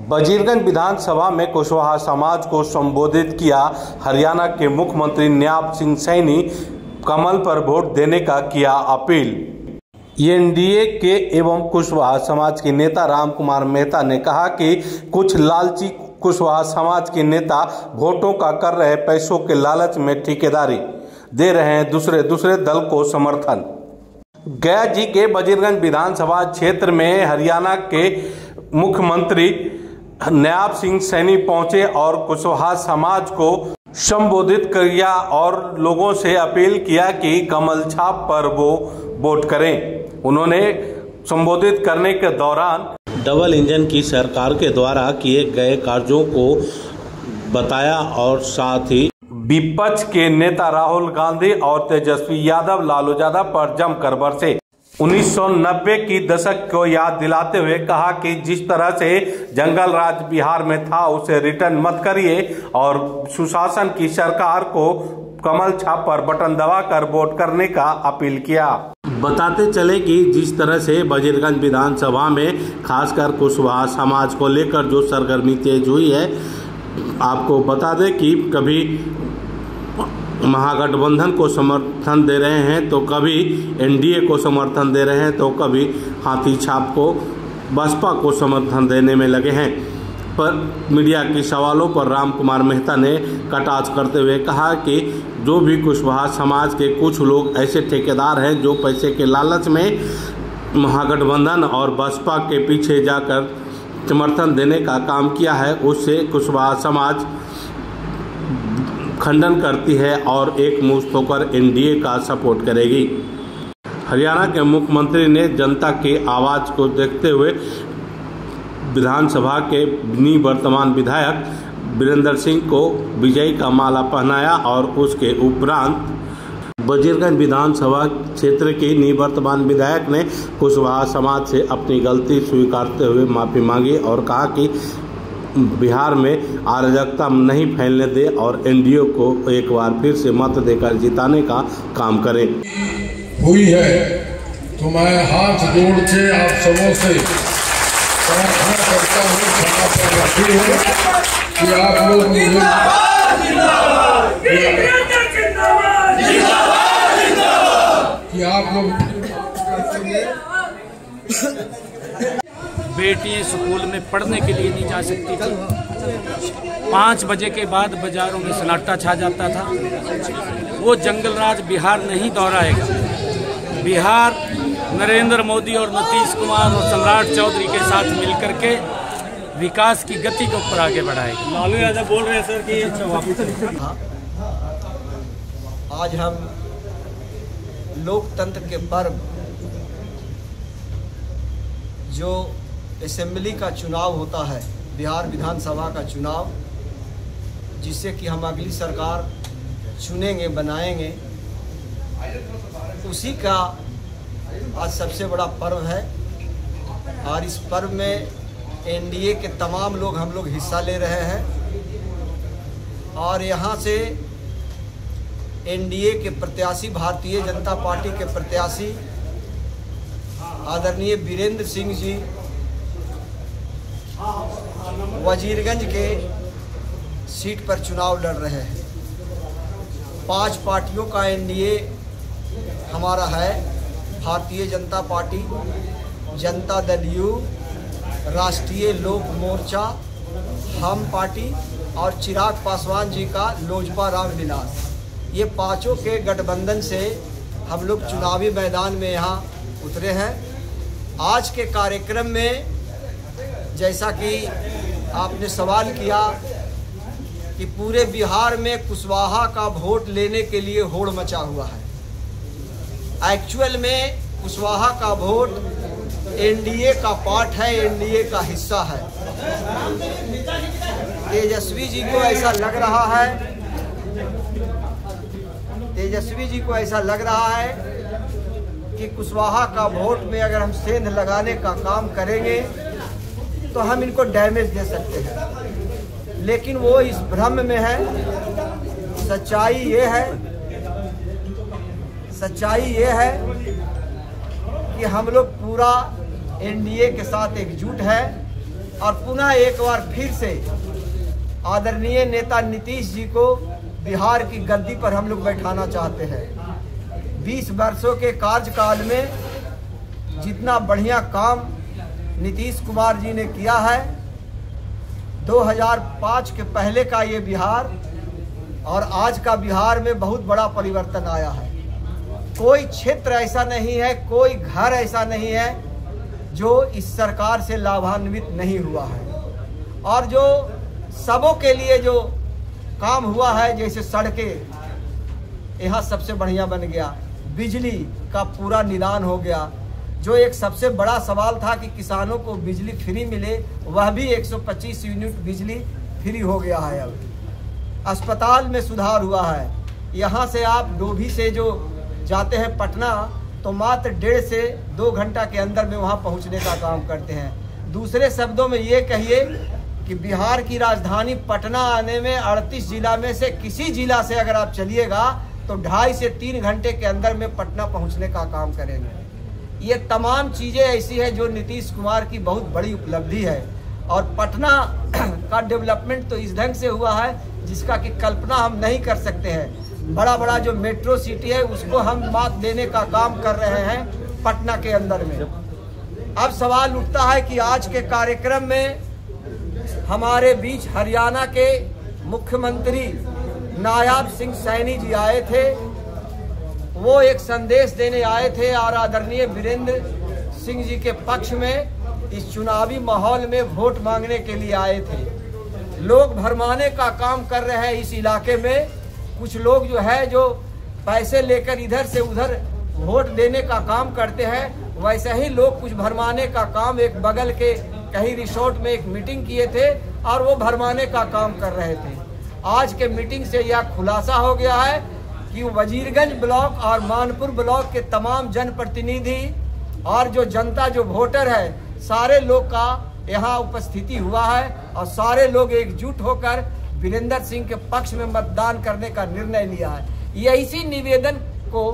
वजीरगंज विधानसभा में कुशवाहा समाज को संबोधित किया। हरियाणा के मुख्यमंत्री न्याब सिंह सैनी कमल पर वोट देने का किया अपील। एनडीए के एवं कुशवाहा समाज के नेता राम कुमार मेहता ने कहा कि कुछ लालची कुशवाहा समाज के नेता वोटों का कर रहे पैसों के लालच में ठेकेदारी दे रहे हैं दूसरे दल को समर्थन। गया जी के वजीरगंज विधानसभा क्षेत्र में हरियाणा के मुख्यमंत्री न्याब सिंह सैनी पहुंचे और कुशवाहा समाज को संबोधित किया और लोगों से अपील किया कि कमल छाप पर वो वोट करें। उन्होंने संबोधित करने के दौरान डबल इंजन की सरकार के द्वारा किए गए कार्यों को बताया और साथ ही विपक्ष के नेता राहुल गांधी और तेजस्वी यादव लालू यादव पर जमकर बरसे। 1990 की दशक को याद दिलाते हुए कहा कि जिस तरह से जंगल राज बिहार में था उसे रिटर्न मत करिए और सुशासन की सरकार को कमल छाप पर बटन दबाकर वोट करने का अपील किया। बताते चले कि जिस तरह से वजीरगंज विधानसभा में खासकर कुशवाहा समाज को लेकर जो सरगर्मी तेज हुई है, आपको बता दें कि कभी महागठबंधन को समर्थन दे रहे हैं तो कभी एनडीए को समर्थन दे रहे हैं तो कभी हाथी छाप को बसपा को समर्थन देने में लगे हैं। पर मीडिया के सवालों पर राम कुमार मेहता ने कटाक्ष करते हुए कहा कि जो भी कुशवाहा समाज के कुछ लोग ऐसे ठेकेदार हैं जो पैसे के लालच में महागठबंधन और बसपा के पीछे जाकर समर्थन देने का काम किया है, उससे कुशवाहा समाज खंडन करती है और एकमुश्त होकर एनडीए का सपोर्ट करेगी। हरियाणा के मुख्यमंत्री ने जनता की आवाज़ को देखते हुए विधानसभा के निवर्तमान विधायक वीरेंद्र सिंह को विजयी का माला पहनाया और उसके उपरांत वजीरगंज विधानसभा क्षेत्र के निवर्तमान विधायक ने कुशवाहा समाज से अपनी गलती स्वीकारते हुए माफ़ी मांगी और कहा कि बिहार में अराजकता नहीं फैलने दे और एनडीए को एक बार फिर से मत देकर जिताने का काम करें। हुई है तो मैं हाथ जोड़ के आप सबों से प्रार्थना करता हूँ, क्षमा प्रार्थी हूँ कि आप लोग बेटियां स्कूल में पढ़ने के लिए नहीं जा सकती थी। 5 बजे के बाद बाजारों में सन्नाटा छा जाता था। वो जंगल राज बिहार नहीं दोहराएगा। बिहार नरेंद्र मोदी और नीतीश कुमार और सम्राट चौधरी के साथ मिलकर के विकास की गति को ऊपर आगे बढ़ाएगा। लालू यादव बोल रहे हैं सर कि आज हम लोकतंत्र के पर्व जो असेंबली का चुनाव होता है, बिहार विधानसभा का चुनाव, जिससे कि हम अगली सरकार चुनेंगे बनाएंगे, उसी का आज सबसे बड़ा पर्व है। और इस पर्व में एनडीए के तमाम लोग हम लोग हिस्सा ले रहे हैं और यहाँ से एनडीए के प्रत्याशी, भारतीय जनता पार्टी के प्रत्याशी आदरणीय वीरेंद्र सिंह जी वजीरगंज के सीट पर चुनाव लड़ रहे हैं। 5 पार्टियों का एनडीए हमारा है, भारतीय जनता पार्टी, जनता दल यू, राष्ट्रीय लोक मोर्चा, हम पार्टी और चिराग पासवान जी का लोजपा रामविलास। ये 5 के गठबंधन से हम लोग चुनावी मैदान में यहाँ उतरे हैं। आज के कार्यक्रम में जैसा कि आपने सवाल किया कि पूरे बिहार में कुशवाहा का वोट लेने के लिए होड़ मचा हुआ है। एक्चुअल में कुशवाहा का वोट एनडीए का पार्ट है, एनडीए का हिस्सा है। तेजस्वी जी को ऐसा लग रहा है, तेजस्वी जी को ऐसा लग रहा है कि कुशवाहा का वोट में अगर हम सेंध लगाने का काम करेंगे तो हम इनको डैमेज दे सकते हैं, लेकिन वो इस भ्रम में है। सच्चाई ये है कि हम लोग पूरा एनडीए के साथ एकजुट है और पुनः एक बार फिर से आदरणीय नेता नीतीश जी को बिहार की गद्दी पर हम लोग बैठाना चाहते हैं। 20 वर्षों के कार्यकाल में जितना बढ़िया काम नीतीश कुमार जी ने किया है, 2005 के पहले का ये बिहार और आज का बिहार में बहुत बड़ा परिवर्तन आया है। कोई क्षेत्र ऐसा नहीं है, कोई घर ऐसा नहीं है जो इस सरकार से लाभान्वित नहीं हुआ है। और जो सबों के लिए जो काम हुआ है, जैसे सड़कें यहाँ सबसे बढ़िया बन गया, बिजली का पूरा निदान हो गया। जो एक सबसे बड़ा सवाल था कि किसानों को बिजली फ्री मिले, वह भी 125 यूनिट बिजली फ्री हो गया है। अब अस्पताल में सुधार हुआ है। यहाँ से आप डोभी से जो जाते हैं पटना, तो मात्र 1.5 से 2 घंटा के अंदर में वहाँ पहुँचने का काम करते हैं। दूसरे शब्दों में ये कहिए कि बिहार की राजधानी पटना आने में 38 जिला में से किसी जिला से अगर आप चलिएगा तो 2.5 से 3 घंटे के अंदर में पटना पहुँचने का काम करेंगे। ये तमाम चीज़ें ऐसी है जो नीतीश कुमार की बहुत बड़ी उपलब्धि है। और पटना का डेवलपमेंट तो इस ढंग से हुआ है जिसका कि कल्पना हम नहीं कर सकते हैं। बड़ा बड़ा जो मेट्रो सिटी है उसको हम मात देने का काम कर रहे हैं पटना के अंदर में। अब सवाल उठता है कि आज के कार्यक्रम में हमारे बीच हरियाणा के मुख्यमंत्री नायाब सिंह सैनी जी आए थे। वो एक संदेश देने आए थे और आदरणीय वीरेंद्र सिंह जी के पक्ष में इस चुनावी माहौल में वोट मांगने के लिए आए थे। लोग भरमाने का काम कर रहे हैं इस इलाके में। कुछ लोग जो है जो पैसे लेकर इधर से उधर वोट देने का काम करते हैं, वैसे ही लोग कुछ भरमाने का काम एक बगल के कहीं रिसोर्ट में एक मीटिंग किए थे और वो भरमाने का काम कर रहे थे। आज के मीटिंग से यह खुलासा हो गया है कि वजीरगंज ब्लॉक और मानपुर ब्लॉक के तमाम जनप्रतिनिधि और जो जनता जो वोटर है, सारे लोग का यहाँ उपस्थिति हुआ है और सारे लोग एकजुट होकर वीरेंद्र सिंह के पक्ष में मतदान करने का निर्णय लिया है। ये इसी निवेदन को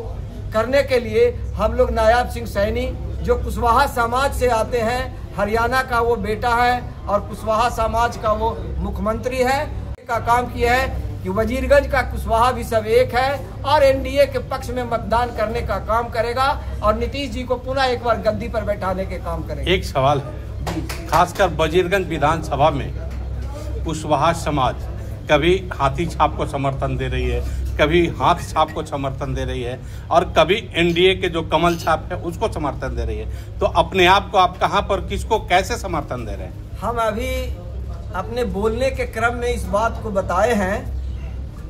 करने के लिए हम लोग नायाब सिंह सैनी जो कुशवाहा समाज से आते हैं, हरियाणा का वो बेटा है और कुशवाहा समाज का वो मुख्यमंत्री है, का काम किया है कि वजीरगंज का कुशवाहा भी सब एक है और एनडीए के पक्ष में मतदान करने का काम करेगा और नीतीश जी को पुनः एक बार गद्दी पर बैठाने के काम करेगा। एक सवाल है, खासकर वजीरगंज विधानसभा में कुशवाहा समाज कभी हाथी छाप को समर्थन दे रही है, कभी हाथ छाप को समर्थन दे रही है और कभी एनडीए के जो कमल छाप है उसको समर्थन दे रही है। तो अपने आप को आप कहां पर किसको कैसे समर्थन दे रहे हैं? हम अभी अपने बोलने के क्रम में इस बात को बताए हैं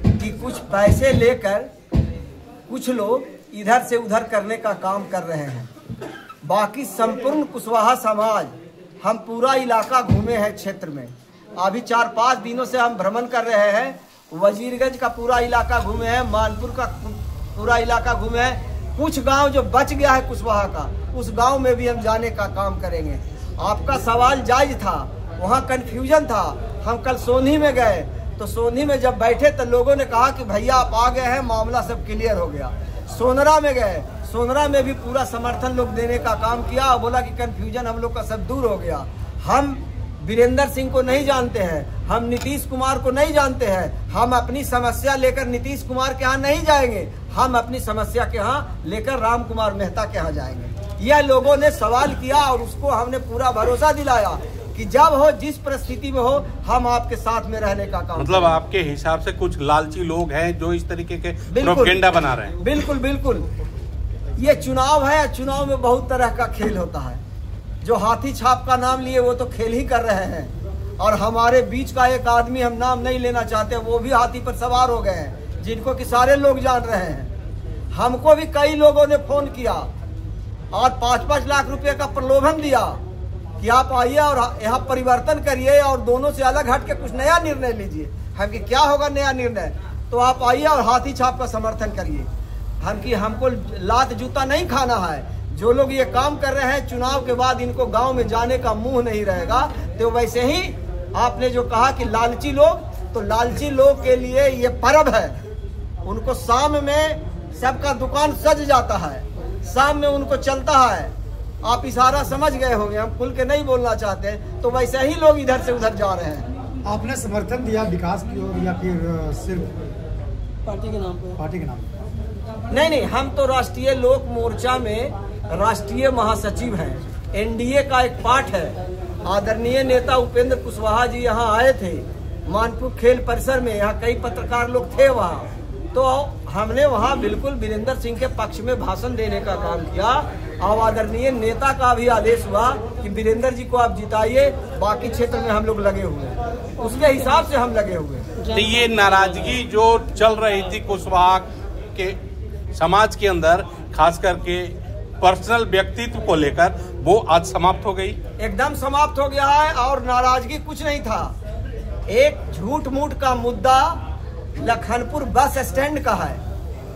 कि कुछ पैसे लेकर कुछ लोग इधर से उधर करने का काम कर रहे हैं। बाकी संपूर्ण कुशवाहा समाज, हम पूरा इलाका घूमे हैं क्षेत्र में। अभी 4-5 दिनों से हम भ्रमण कर रहे हैं। वजीरगंज का पूरा इलाका घूमे हैं, मानपुर का पूरा इलाका घूमे हैं। कुछ गांव जो बच गया है कुशवाहा का, उस गांव में भी हम जाने का काम करेंगे। आपका सवाल जायज था, वहाँ कन्फ्यूजन था। हम कल सोनी में गए तो सोनी में जब बैठे तो लोगों ने कहा कि भैया आप आ गए हैं, मामला सब क्लियर हो गया। सोनरा में गए, सोनरा में भी पूरा समर्थन लोग देने का काम किया और बोला कि कन्फ्यूजन हम लोग का सब दूर हो गया। हम वीरेंद्र सिंह को नहीं जानते हैं, हम नीतीश कुमार को नहीं जानते हैं। हम अपनी समस्या लेकर नीतीश कुमार के यहाँ नहीं जाएंगे, हम अपनी समस्या के यहाँ लेकर राम कुमार मेहता के यहाँ जाएंगे। यह लोगों ने सवाल किया और उसको हमने पूरा भरोसा दिलाया कि जब हो, जिस परिस्थिति में हो, हम आपके साथ में रहने का काम। मतलब आपके हिसाब से कुछ लालची लोग हैं जो इस तरीके के प्रोपेगेंडा बना रहे हैं? बिल्कुल बिल्कुल। ये चुनाव है, चुनाव में बहुत तरह का खेल होता है। जो हाथी छाप का नाम लिए वो तो खेल ही कर रहे हैं और हमारे बीच का एक आदमी, हम नाम नहीं लेना चाहते, वो भी हाथी पर सवार हो गए हैं, जिनको कि सारे लोग जान रहे हैं। हमको भी कई लोगों ने फोन किया और 5-5 लाख रुपए का प्रलोभन दिया कि आप आइए और यहाँ परिवर्तन करिए और दोनों से अलग हट के कुछ नया निर्णय लीजिए। हम कि क्या होगा नया निर्णय, तो आप आइए और हाथी छाप का समर्थन करिए। हम कि हमको लात जूता नहीं खाना है। जो लोग ये काम कर रहे हैं, चुनाव के बाद इनको गांव में जाने का मुंह नहीं रहेगा। तो वैसे ही आपने जो कहा कि लालची लोग, तो लालची लोग के लिए ये पर्व है। उनको शाम में सबका दुकान सज जाता है, शाम में उनको चलता है आप इशारा समझ गए होंगे, हम खुल के नहीं बोलना चाहते, तो वैसे ही लोग इधर से उधर जा रहे हैं। आपने समर्थन दिया विकास की ओर या फिर सिर्फ पार्टी के नाम पे? पार्टी के नाम पे। नहीं, हम तो राष्ट्रीय लोक मोर्चा में राष्ट्रीय महासचिव हैं, एनडीए का एक पार्ट है। आदरणीय नेता उपेंद्र कुशवाहा जी यहाँ आए थे मानपुर खेल परिसर में, यहाँ कई पत्रकार लोग थे वहाँ, तो हमने वहाँ बिल्कुल वीरेंद्र सिंह के पक्ष में भाषण देने का काम किया। और आदरणीय नेता का भी आदेश हुआ कि वीरेंद्र जी को आप जिताइए, बाकी क्षेत्र में हम लोग लगे हुए हैं, उसके हिसाब से हम लगे हुए हैं। तो ये नाराजगी जो चल रही थी कुशवाहा के समाज के अंदर, खास करके पर्सनल व्यक्तित्व को लेकर, वो आज समाप्त हो गई? एकदम समाप्त हो गया है। और नाराजगी कुछ नहीं था, एक झूठ मूठ का मुद्दा लखनपुर बस स्टैंड का है,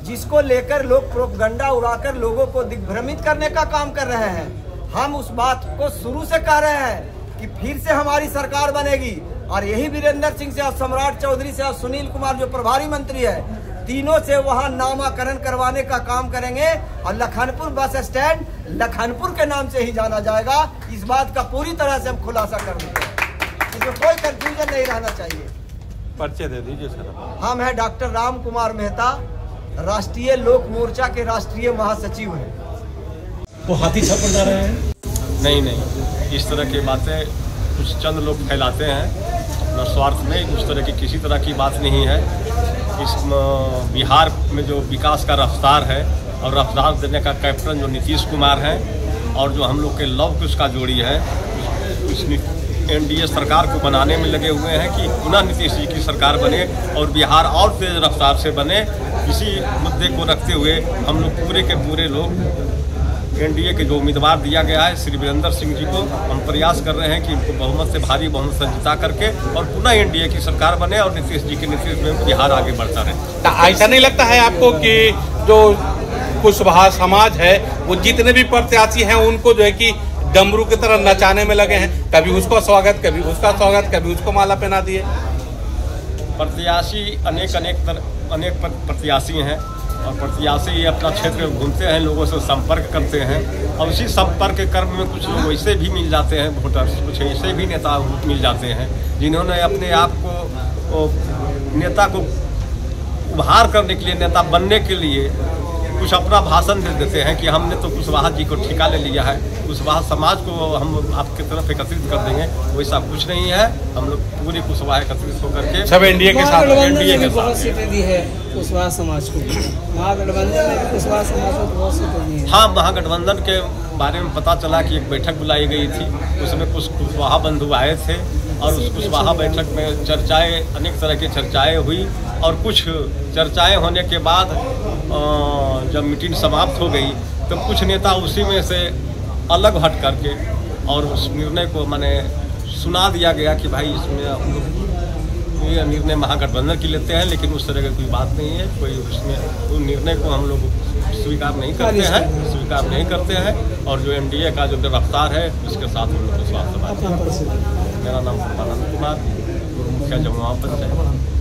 जिसको लेकर लोग प्रोपगंडा उड़ाकर लोगों को दिग्भ्रमित करने का काम कर रहे हैं। हम उस बात को शुरू से कह रहे हैं कि फिर से हमारी सरकार बनेगी, और यही वीरेंद्र सिंह से और सम्राट चौधरी से और सुनील कुमार जो प्रभारी मंत्री है, तीनों से वहां नामाकरण करवाने का काम करेंगे, और लखनपुर बस स्टैंड लखनपुर के नाम से ही जाना जाएगा। इस बात का पूरी तरह से हम खुलासा कर देंगे, इसमें कोई कंफ्यूजन नहीं रहना चाहिए। परिचय दे दीजिए सर। हम हैं डॉक्टर राम कुमार मेहता, राष्ट्रीय लोक मोर्चा के राष्ट्रीय महासचिव हैं। वो हाथी छापर जा रहे हैं? नहीं, इस तरह की बातें कुछ चंद लोग फैलाते हैं अपना स्वार्थ में। उस तरह की किसी तरह की बात नहीं है। इस बिहार में जो विकास का रफ्तार है और रफ्तार देने का कैप्टन जो नीतीश कुमार है, और जो हम लोग के लव कुश का जोड़ी है, उस एनडीए सरकार को बनाने में लगे हुए हैं कि पुनः नीतीश जी की सरकार बने और बिहार और तेज रफ्तार से बने। इसी मुद्दे को रखते हुए हम लोग पूरे के पूरे लोग एनडीए के जो उम्मीदवार दिया गया है श्री वीरेंद्र सिंह जी को, हम प्रयास कर रहे हैं कि इनको बहुमत से, भारी बहुमत से जिता करके और पुनः एनडीए की सरकार बने और नीतीश जी के नेतृत्व में बिहार आगे बढ़ता रहे। ऐसा नहीं लगता है आपको कि जो कुशवाहा समाज है वो जितने भी प्रत्याशी हैं उनको जो है कि डमरू की तरह नचाने में लगे हैं, कभी उसको स्वागत, कभी उसका स्वागत, कभी उसको माला पहना दिए? प्रत्याशी अनेक प्रत्याशी हैं, और प्रत्याशी अपना क्षेत्र में घूमते हैं, लोगों से संपर्क करते हैं, और उसी संपर्क क्रम में कुछ लोग ऐसे भी मिल जाते हैं वोटर्स, कुछ ऐसे भी नेता मिल जाते हैं जिन्होंने अपने आप को नेता को उभार करने के लिए, नेता बनने के लिए कुछ अपना भाषण दे देते हैं कि हमने तो कुशवाहा जी को ठिका ले लिया है, कुशवाहा समाज को हम आपकी तरफ एकत्रित कर देंगे। वैसा कुछ नहीं है। हम लोग पूरी कुशवाहा एकत्रित होकर के सब एनडीए के साथ, एनडीए के बहुत सीटें दी है कुशवाहा समाज को, महागठबंधन में कुशवाहा समाज को बहुत सीटें दी है। हाँ, महागठबंधन के बारे में पता चला कि एक बैठक बुलाई गई थी, उसमें कुछ कुशवाहा बंधु आए थे, और उस कुशवाहा बैठक में चर्चाएं, अनेक तरह की चर्चाएं हुई, और कुछ चर्चाएं होने के बाद जब मीटिंग समाप्त हो गई तो कुछ नेता उसी में से अलग हट करके और उस निर्णय को मैंने सुना दिया गया कि भाई इसमें ये निर्णय महागठबंधन की लेते हैं, लेकिन उस तरह की कोई बात नहीं है। कोई उसमें उस निर्णय को हम लोग स्वीकार नहीं करते हैं, और जो एनडीए का जो रफ्तार है उसके साथ हम लोग विश्वास। मेरा नाम परमानंद कुमार, मुखिया जमुआ पंचायत।